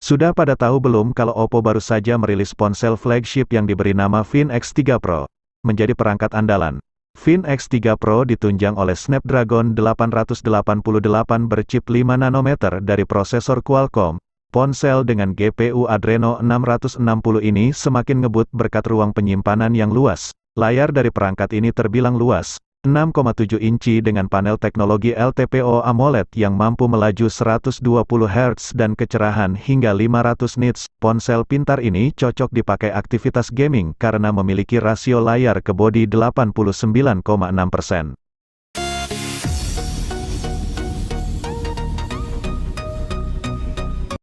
Sudah pada tahu belum kalau Oppo baru saja merilis ponsel flagship yang diberi nama Find X3 Pro, menjadi perangkat andalan. Find X3 Pro ditunjang oleh Snapdragon 888 berchip 5 nanometer dari prosesor Qualcomm. Ponsel dengan GPU Adreno 660 ini semakin ngebut berkat ruang penyimpanan yang luas. Layar dari perangkat ini terbilang luas, 6,7 inci dengan panel teknologi LTPO AMOLED yang mampu melaju 120 Hz dan kecerahan hingga 500 nits. Ponsel pintar ini cocok dipakai aktivitas gaming karena memiliki rasio layar ke bodi 89,6%.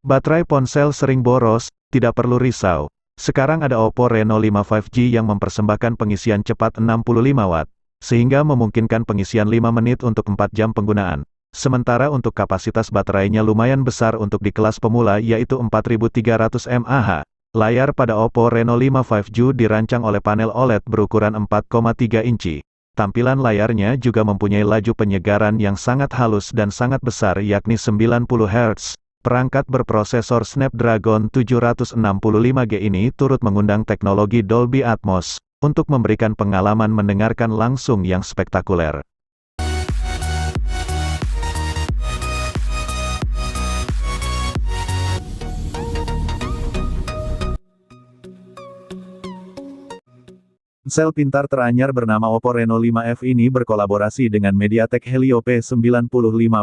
Baterai ponsel sering boros, tidak perlu risau. Sekarang ada Oppo Reno 5 5G yang mempersembahkan pengisian cepat 65 Watt, sehingga memungkinkan pengisian 5 menit untuk 4 jam penggunaan. Sementara untuk kapasitas baterainya lumayan besar untuk di kelas pemula yaitu 4300 mAh. Layar pada Oppo Reno 5 5G dirancang oleh panel OLED berukuran 4,3 inci. Tampilan layarnya juga mempunyai laju penyegaran yang sangat halus dan sangat besar yakni 90 Hz. Perangkat berprosesor Snapdragon 765G ini turut mengundang teknologi Dolby Atmos, untuk memberikan pengalaman mendengarkan langsung yang spektakuler. Ponsel pintar teranyar bernama Oppo Reno 5F ini berkolaborasi dengan MediaTek Helio P95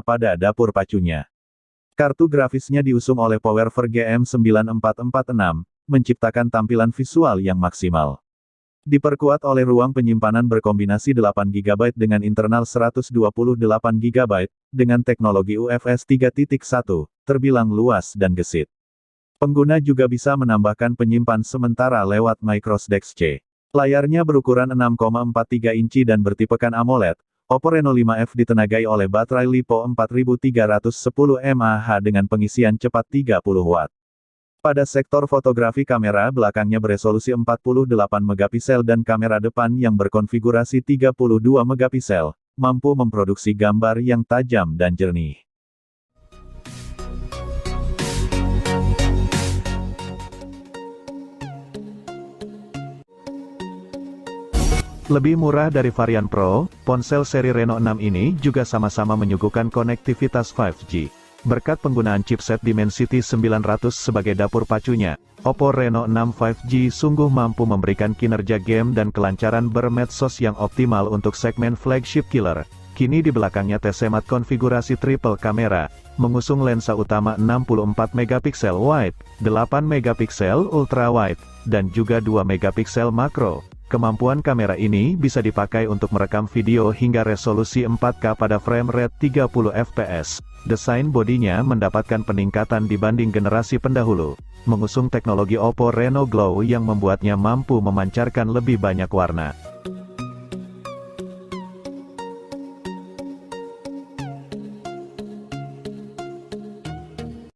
pada dapur pacunya. Kartu grafisnya diusung oleh Powerver GM9446, menciptakan tampilan visual yang maksimal. Diperkuat oleh ruang penyimpanan berkombinasi 8GB dengan internal 128GB, dengan teknologi UFS 3.1, terbilang luas dan gesit. Pengguna juga bisa menambahkan penyimpan sementara lewat microSD C. Layarnya berukuran 6,43 inci dan bertipekan AMOLED. Oppo Reno 5F ditenagai oleh baterai LiPo 4310 mAh dengan pengisian cepat 30 Watt. Pada sektor fotografi kamera belakangnya beresolusi 48 megapiksel dan kamera depan yang berkonfigurasi 32 megapiksel, mampu memproduksi gambar yang tajam dan jernih. Lebih murah dari varian Pro, ponsel seri Reno 6 ini juga sama-sama menyuguhkan konektivitas 5G. Berkat penggunaan chipset Dimensity 900 sebagai dapur pacunya, Oppo Reno 6 5G sungguh mampu memberikan kinerja game dan kelancaran bermedsos yang optimal untuk segmen flagship killer. Kini di belakangnya tersemat konfigurasi triple kamera, mengusung lensa utama 64 megapiksel wide, 8 megapiksel ultra wide, dan juga 2 megapiksel makro. Kemampuan kamera ini bisa dipakai untuk merekam video hingga resolusi 4K pada frame rate 30 fps. Desain bodinya mendapatkan peningkatan dibanding generasi pendahulu, mengusung teknologi Oppo Reno Glow yang membuatnya mampu memancarkan lebih banyak warna.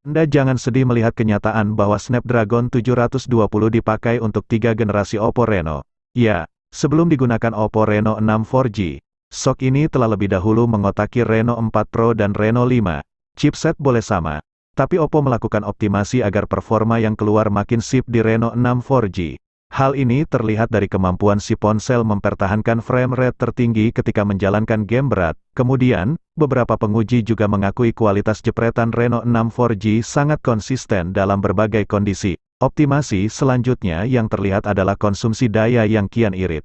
Anda jangan sedih melihat kenyataan bahwa Snapdragon 720 dipakai untuk 3 generasi Oppo Reno. Ya, sebelum digunakan Oppo Reno 6 4G, SoC ini telah lebih dahulu mengotaki Reno 4 Pro dan Reno 5. Chipset boleh sama, tapi Oppo melakukan optimasi agar performa yang keluar makin sip di Reno 6 4G. Hal ini terlihat dari kemampuan si ponsel mempertahankan frame rate tertinggi ketika menjalankan game berat. Kemudian, beberapa penguji juga mengakui kualitas jepretan Reno 6 4G sangat konsisten dalam berbagai kondisi. Optimasi selanjutnya yang terlihat adalah konsumsi daya yang kian irit.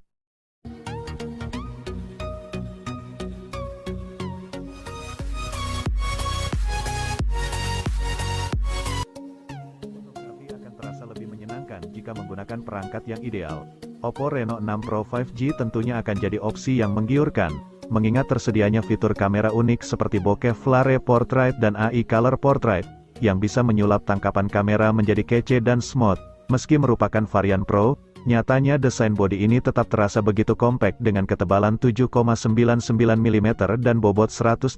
Fotografi akan terasa lebih menyenangkan jika menggunakan perangkat yang ideal. Oppo Reno 6 Pro 5G tentunya akan jadi opsi yang menggiurkan, mengingat tersedianya fitur kamera unik seperti bokeh Flare Portrait dan AI Color Portrait, yang bisa menyulap tangkapan kamera menjadi kece dan smooth. Meski merupakan varian Pro, nyatanya desain bodi ini tetap terasa begitu kompak dengan ketebalan 7,99 mm dan bobot 188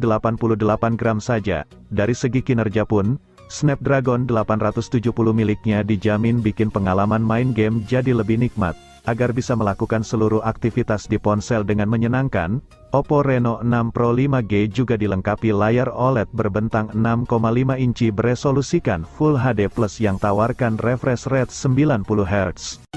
gram saja. Dari segi kinerja pun, Snapdragon 870 miliknya dijamin bikin pengalaman main game jadi lebih nikmat. Agar bisa melakukan seluruh aktivitas di ponsel dengan menyenangkan, Oppo Reno 6 Pro 5G juga dilengkapi layar OLED berbentang 6,5 inci beresolusikan Full HD Plus yang tawarkan refresh rate 90 Hz.